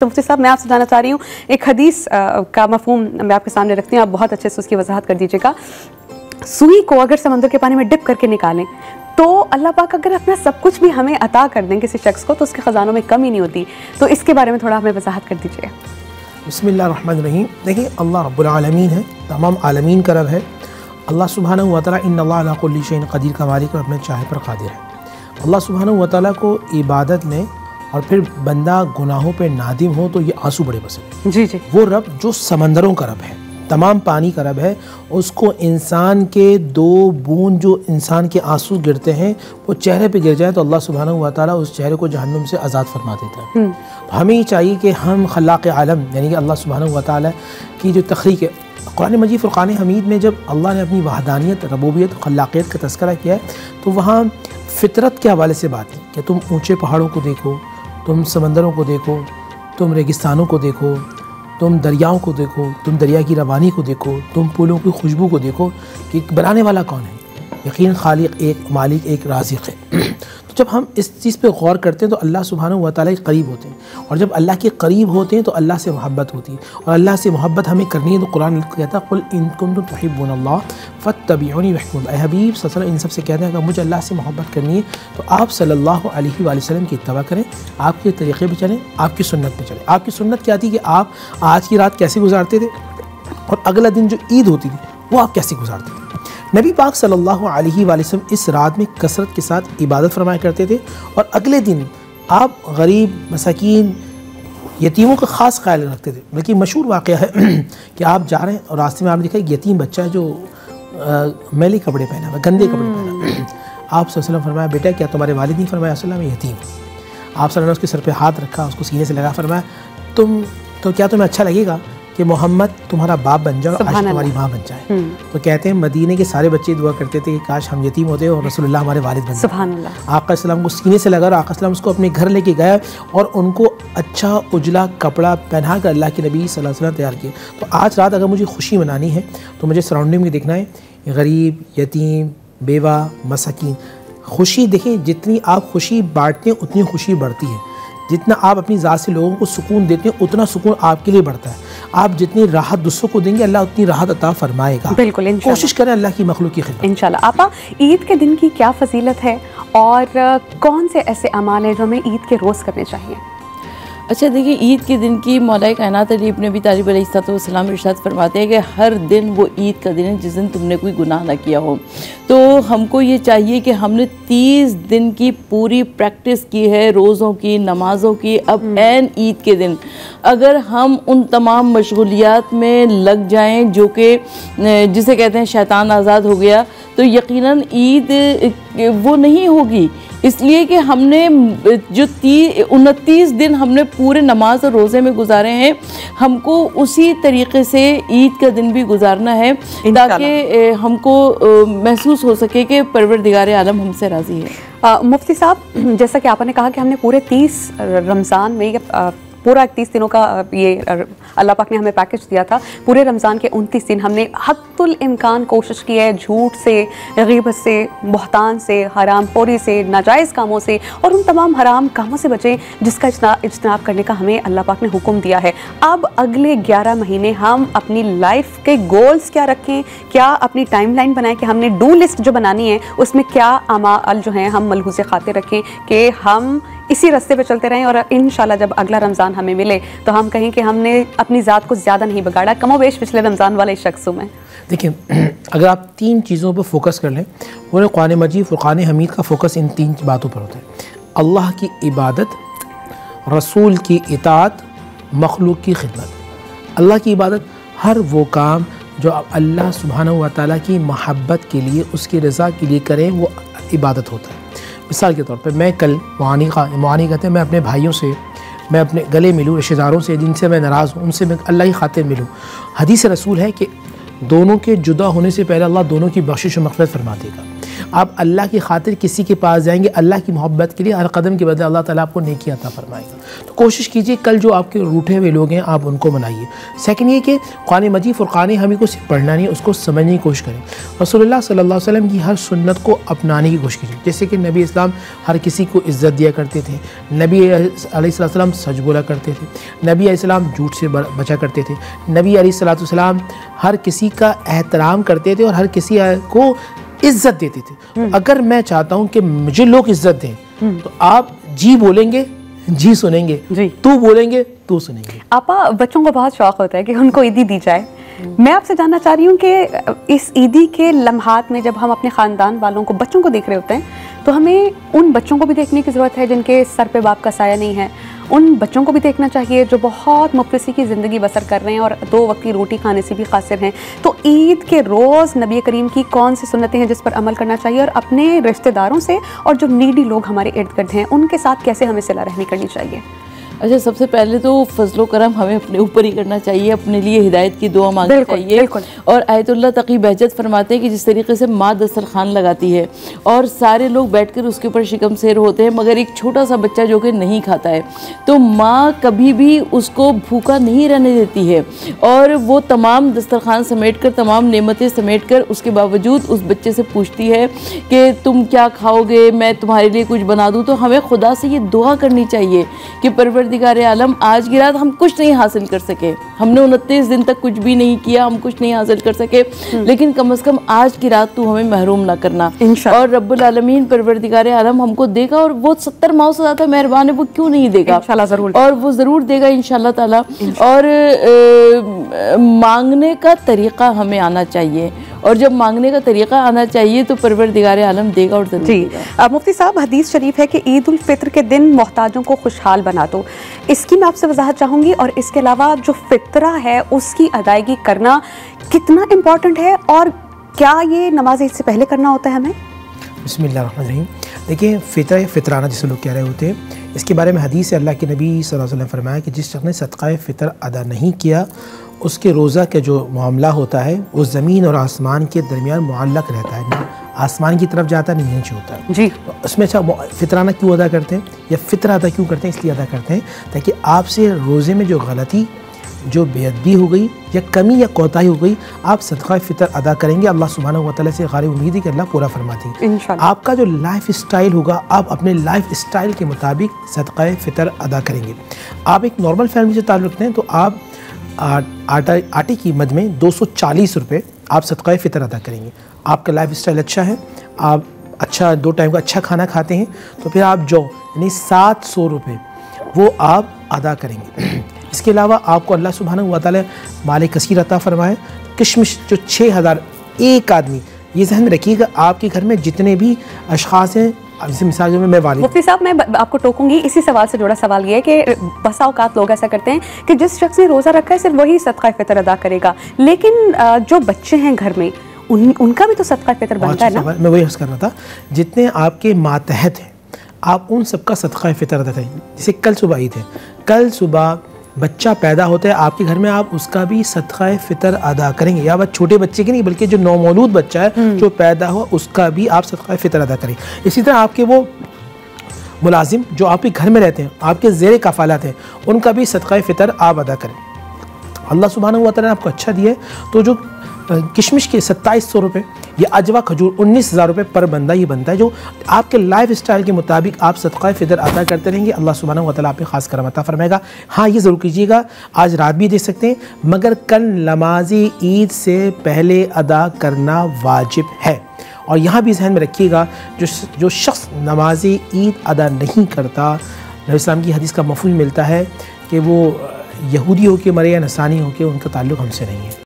तो मुफ्ती साहब, मैं आपसे जानना चाह रही हूँ, एक हदीस का मफहूम मैं आपके सामने रखती हूँ, आप बहुत अच्छे से उसकी वजाहत कर दीजिएगा। सुई को अगर समंदर के पानी में डिप करके निकालें तो अल्लाह पाक अगर अपना सब कुछ भी हमें अता कर दें किसी शख्स को, तो उसके ख़जानों में कमी नहीं होती। तो इसके बारे में थोड़ा हमें वजाहत कर दीजिए। बिस्मिल्लाहिर्रहमानिर्रहीम। देखिए, अल्लाह रब्बुल आलमीन है, तमाम आलमीन का रब है। अल्लाह सुब्हानहू व तआला इन्नल्लाह अला कुल्लि शैइन क़दीर का मालिक और अपने चाहे पर कादिर है। अल्लाह सुब्हानहू व तआला को इबादत में और फिर बंदा गुनाहों पे नादिम हो तो ये आंसू बड़े पसंद हैं। जी जी। वो रब जो समंदरों का रब है, तमाम पानी का रब है, उसको इंसान के दो बूंद जो इंसान के आंसू गिरते हैं वो चेहरे पे गिर जाए तो अल्लाह सुब्हानहू व तआला उस चेहरे को जहन्नुम से आज़ाद फरमा देता है। तो हमें चाहिए कि हम खल्लाक़ आलम यानी कि अल्लाह सुब्हानहू व तआला की जो तख्लीक़ है, कुरान मजीद फ़ुरक़ान हमीद में जब अल्लाह ने अपनी वहदानियत, रबूबियत, खल्लाक़ियत का तज़किरा किया है तो वहाँ फ़ितरत के हवाले से बात है कि तुम ऊँचे पहाड़ों को देखो, तुम समंदरों को देखो, तुम रेगिस्तानों को देखो, तुम दरियाओं को देखो, तुम दरिया की रवानी को देखो, तुम पुलों की खुशबू को देखो कि बनाने वाला कौन है। यकीन खालिक एक, मालिक एक, राज़िक़ है। तो जब हम इस चीज़ पे गौर करते हैं तो अल्लाह सुब्हानहू व तआला के करीब होते हैं, और जब अल्लाह के करीब होते हैं तो अल्लाह से मोहब्बत होती है, और अल्लाह से मोहब्बत हमें करनी है तो कुरान कहता है कुल इन कुंतुम तुहिब्बूनल्लाह फत्तबिऊनी युहब्बुकुम। ऐ हबीब सल्लल्लाहु अलैहि वसल्लम इन सबसे कहते हैं कि मुझे अल्लाह से मोहब्बत करनी है तो आप सल्लल्लाहु अलैहि वसल्लम की इत्तबा करें, आपके तरीक़े पर चलें, आपकी सुन्नत पर चलें। आपकी सुन्नत क्या थी कि आप आज की रात कैसे गुजारते थे और अगला दिन जो ईद होती थी वो आप कैसे गुजारते थे। नबी पाक सल्लल्लाहु अलैहि वसल्लम इस रात में कसरत के साथ इबादत फरमाया करते थे, और अगले दिन आप गरीब, मसाकीन, यतीमों का ख़ास ख्याल रखते थे। बल्कि मशहूर वाक़या है कि आप जा रहे हैं और रास्ते में आपने देखा एक यतीम बच्चा है जो मैले कपड़े पहना हुआ, गंदे कपड़े पहना। आप सल्लल्लाहु अलैहि वसल्लम फरमाया, बेटा क्या तुम्हारे वालिद नहीं फरमाया सल्लल्लाहु अलैहि वसल्लम यतीम। आप सल्लल्लाहु अलैहि वसल्लम उसके सर पे हाथ रखा, उसको सीने से लगा, फरमाया क्या तुम्हें अच्छा लगेगा कि मोहम्मद तुम्हारा बाप बन जाए और आज तुम्हारी माँ बन जाए। तो कहते हैं मदीने के सारे बच्चे दुआ करते थे कि काश हम यतीम होते और रसूलुल्लाह हमारे वालिद बन जाए। आका सल्लम को सीने से लगा और आका सल्लम उसको अपने घर लेके गया और उनको अच्छा उजला कपड़ा पहना कर अल्लाह के नबी सल्लल्लाहु अलैहि वसल्लम तैयार किए। तो आज रात अगर मुझे खुशी मनानी है तो मुझे सराउंडिंग में देखना है गरीब, यतीम, बेवा, मसाकीन। खुशी देखें, जितनी आप खुशी बांटते हैं उतनी खुशी बढ़ती है। जितना आप अपनी ज़ात से लोगों को सुकून देते हैं उतना सुकून आपके लिए बढ़ता है। आप जितनी राहत दूसरों को देंगे अल्लाह उतनी राहत अता फरमाएगा। बिल्कुल, कोशिश करें अल्लाह की मखलूक की खिदमत। इंशाल्लाह। आपा, ईद के दिन की क्या फजीलत है और कौन से ऐसे अमाल हैं जो हमें ईद के रोज़ करने चाहिए? अच्छा, देखिए, ईद के दिन की मौला कायनात अली इब्न अबी तालिब अलैहिस्सलाम इरशाद फरमाते हैं कि हर दिन वो ईद का दिन है जिस दिन तुमने कोई गुनाह ना किया हो। तो हमको ये चाहिए कि हमने 30 दिन की पूरी प्रैक्टिस की है, रोज़ों की, नमाज़ों की। अब ऐन ईद के दिन अगर हम उन तमाम मशगूलियात में लग जाएं जो कि जिसे कहते हैं शैतान आज़ाद हो गया, तो यकीनन ईद वो नहीं होगी। इसलिए कि हमने जो 29 दिन हमने पूरे नमाज और रोज़े में गुजारे हैं, हमको उसी तरीक़े से ईद का दिन भी गुजारना है ताकि हमको महसूस हो सके कि परवरदिगार आलम हमसे राज़ी है। मुफ्ती साहब, जैसा कि आपने कहा कि हमने पूरे 30 रमज़ान में पूरा 30 दिनों का ये अल्लाह पाक ने हमें पैकेज दिया था। पूरे रमज़ान के 29 दिन हमने हद्दुल इम्कान कोशिश की है झूठ से, ग़ीबत से, बहतान से, हराम खोरी से, नाजायज़ कामों से और उन तमाम हराम कामों से बचें जिसका इज्तनाब करने का हमें अल्लाह पाक ने हुक्म दिया है। अब अगले 11 महीने हम अपनी लाइफ के गोल्स क्या रखें, क्या अपनी टाइमलाइन बनाएं कि हमने डू लिस्ट जो बनानी है उसमें क्या अमाल जो हैं हम मलहूज़ खाते रखें कि हम इसी रास्ते पे चलते रहें और इंशाल्लाह जब अगला रमज़ान हमें मिले तो हम कहें कि हमने अपनी ज़ात को ज़्यादा नहीं बिगाड़ा, कमोबेश पिछले रमज़ान वाले शख्सों में। देखिए, अगर आप 3 चीज़ों पर फोकस कर लें, वो कुरान मजीद फ़ुरक़ान हमीद का फोकस इन 3 बातों पर होता है। अल्लाह की इबादत, रसूल की इताअत, मखलूक की खिदमत। अल्लाह की इबादत हर वो काम जो अल्लाह सुब्हानहू व तआला की मोहब्बत के लिए, उसकी रज़ा के लिए करें, वो इबादत होता है। मिसाल के तौर पे मैं कल मुआनी कहते हैं, मैं अपने भाइयों से, मैं अपने गले मिलूँ, रिश्तेदारों से जिनसे मैं नाराज़ हूँ उनसे मैं अल्लाह की खातिर मिलूँ। हदीस रसूल है कि दोनों के जुदा होने से पहले अल्लाह दोनों की बख्शिश और मग़फ़िरत फरमा देगा। आप अल्लाह की खातिर किसी के पास जाएंगे, अल्लाह की मोहब्बत के लिए हर कदम के बदले अल्लाह ताला आपको नेकी अता फरमाएगा। तो कोशिश कीजिए कल जो आपके रूठे हुए लोग हैं आप उनको मनाइए। सेकंड ये कि कुरान मजीद फ़ुरक़ान हमीद को सिर्फ पढ़ना नहीं, उसको समझने की कोशिश करें। रसूलुल्लाह सल्लल्लाहु अलैहि वसल्लम की हर सुन्नत को अपनाने की कोशिश कीजिए। जैसे कि नबी इस्लाम हर किसी को इज़्ज़त दिया करते थे, नबी अलैहिस्सलाम सच बोला करते थे, नबी अलैहिस्सलाम झूठ से बचा करते थे, नबी अलैहिस्सलाम हर किसी का एहतराम करते थे और हर किसी को इज्जत देते थे। अगर मैं चाहता हूं कि मुझे लोग इज्जत दें तो आप जी बोलेंगे, जी सुनेंगे, तू बोलेंगे, तू सुनेंगे। आपा बच्चों को बहुत शौक होता है कि उनको ईदी दी जाए। मैं आपसे जानना चाह रही हूँ कि इस ईदी के लम्हात में जब हम अपने ख़ानदान वालों को, बच्चों को देख रहे होते हैं, तो हमें उन बच्चों को भी देखने की ज़रूरत है जिनके सर पे बाप का साया नहीं है। उन बच्चों को भी देखना चाहिए जो बहुत मुफ़लिसी की ज़िंदगी बसर कर रहे हैं और 2 वक्त की रोटी खाने से भी कासिर हैं। तो ईद के रोज़ नबी करीम की कौन सी सुन्नतें हैं जिस पर अमल करना चाहिए, और अपने रिश्तेदारों से और जो नीडी लोग हमारे इर्द गिर्द हैं उनके साथ कैसे हमें सिला रहमी करनी चाहिए? अच्छा, सबसे पहले तो फजलो करम हमें अपने ऊपर ही करना चाहिए, अपने लिए हिदायत की दुआ मांगनी चाहिए। और आयतुल्लाह तकी बहजत फरमाते हैं कि जिस तरीके से माँ दस्तरखान लगाती है और सारे लोग बैठकर उसके ऊपर शिकम शेर होते हैं, मगर एक छोटा सा बच्चा जो कि नहीं खाता है, तो माँ कभी भी उसको भूखा नहीं रहने देती है और वो तमाम दस्तरखान समेट कर, तमाम नेमतें समेट कर, उसके बावजूद उस बच्चे से पूछती है कि तुम क्या खाओगे, मैं तुम्हारे लिए कुछ बना दूँ। तो हमें खुदा से ये दुआ करनी चाहिए कि परवरदिगार आलम, आज की रात हम कुछ नहीं हासिल कर सके, हमने 29 दिन तक कुछ भी नहीं किया, हम कुछ नहीं हासिल कर सके, लेकिन कम से कम आज की रात तू हमें महरूम ना करना। और रब्बुल आलमीन परवरदिगार आलम हमको देगा, और वो 70 माओ से ज़्यादा मेहरबान है, वो क्यों नहीं देगा, इंशाल्लाह ज़रूर, और वो ज़रूर देगा इंशाल्लाह ताला। और मांगने का तरीक़ा हमें आना चाहिए, और जब मांगने का तरीक़ा आना चाहिए तो परवरदिगार आलम देगा और ज़रूर देगा। मुफ्ती साहब, हदीस शरीफ है कि ईद उल फित्र के दिन मोहताजों को खुशहाल बना दो, इसकी मैं आपसे वजाहत चाहूँगी। और इसके अलावा जो फितरा है उसकी अदायगी करना कितना इम्पोर्टेंट है, और क्या ये नमाज ईद से पहले करना होता है हमें? बिस्मिल्लाहिर्रहमानिर्रहीम। देखिए, फितराना जिसे लोग कह रहे होते हैं, इसके बारे में हदीस से अल्लाह के नबी सल्लल्लाहु अलैहि वसल्लम फरमाया कि जिस शख्स ने सदक़ा फ़ितर अदा नहीं किया, उसके रोज़ा का जो मामला होता है वो ज़मीन और आसमान के दरमियान मुअल्लक़ रहता है, ना आसमान की तरफ जाता, नहीं नीचे होता है जी। तो उसमें अच्छा फितराना क्यों अदा करते हैं या फ़ितर अदा क्यों करते हैं? इसलिए अदा करते हैं ताकि आपसे रोज़े में जो गलती, जो बेअदबी हो गई या कमी या कोताही हो गई, आप सदक़ा फ़ितर अदा करेंगे। अल्लाह सुब्हानहू व तआला से गालिब उम्मीद है कि अल्लाह पूरा फरमा देंगे इंशाअल्लाह। आपका जो लाइफ स्टाइल होगा, आप अपने लाइफ स्टाइल के मुताबिक सदक़ा फ़ितर अदा करेंगे। आप एक नॉर्मल फैमिली से ताल्लुक़ रखते हैं तो आप आटे की मद में 240 रुपये आप सदक़ा फ़ितर अदा करेंगे। आपका लाइफ स्टाइल अच्छा है, आप अच्छा 2 टाइम का अच्छा खाना खाते हैं, तो फिर आप जो यानी 700 रुपये वो आप अदा करेंगे। इसके अलावा आपको अल्लाह सुब्हानहू व तआला माल कसीर अता फरमाए, किशमिश जो 6000 एक आदमी, ये ज़हन में रखिएगा, आपके घर में जितने भी अशख़ास हैं, जैसे मिसाल में मैं वालिद। मुफ्ती साहब, मैं आपको टोकूंगी, इसी सवाल से जुड़ा सवाल ये है कि बसा औकात लोग ऐसा करते हैं कि जिस शख्स ने रोज़ा रखा है सिर्फ वही सदक़ा फ़ितर अदा करेगा, लेकिन जो बच्चे हैं घर में उनका भी तो सदक़ा फ़ितर बनता है ना? मैं वही अर्ज़ कर रहा था, जितने आपके मातहत हैं आप उन सबका सदक़ा फ़ितर अदा करें। जैसे कल सुबह ईद है, कल सुबह बच्चा पैदा होता है आपके घर में, आप उसका भी सदक़ा फ़ितर अदा करेंगे। या बस छोटे बच्चे की नहीं, बल्कि जो नौमौलूद बच्चा है जो पैदा हुआ, उसका भी आप सदक़ा फ़ितर अदा करें। इसी तरह आपके वो मुलाजिम जो आपके घर में रहते हैं, आपके ज़ेर कफ़ालत हैं, उनका भी सदक़ा फ़ितर आप अदा करें। अल्लाह सुब्हानहू व तआला ने आपको अच्छा दिया है, तो जो किशमिश के 2700 रुपये या अजवा खजूर 19,000 रुपये पर बंदा ये बनता है, जो आपके लाइफ स्टाइल के मुताबिक आप सदक़ा फ़ितर अदा करते रहेंगे, अल्लाह सुब्हानहू व तआला आप पे ख़ास करम अता फरमाएगा। हाँ, ये ज़रूर कीजिएगा, आज रात भी दे सकते हैं, मगर कल नमाज ईद से पहले अदा करना वाजिब है। और यहाँ भी ज़हन में रखिएगा, जो शख्स नमाज ईद अदा नहीं करता, नबी इस्लाम की हदीस का मफ़हूम मिलता है कि वो यहूदी हो के मरे या नसानी हो के, उनका ताल्लुक़ हमसे नहीं है।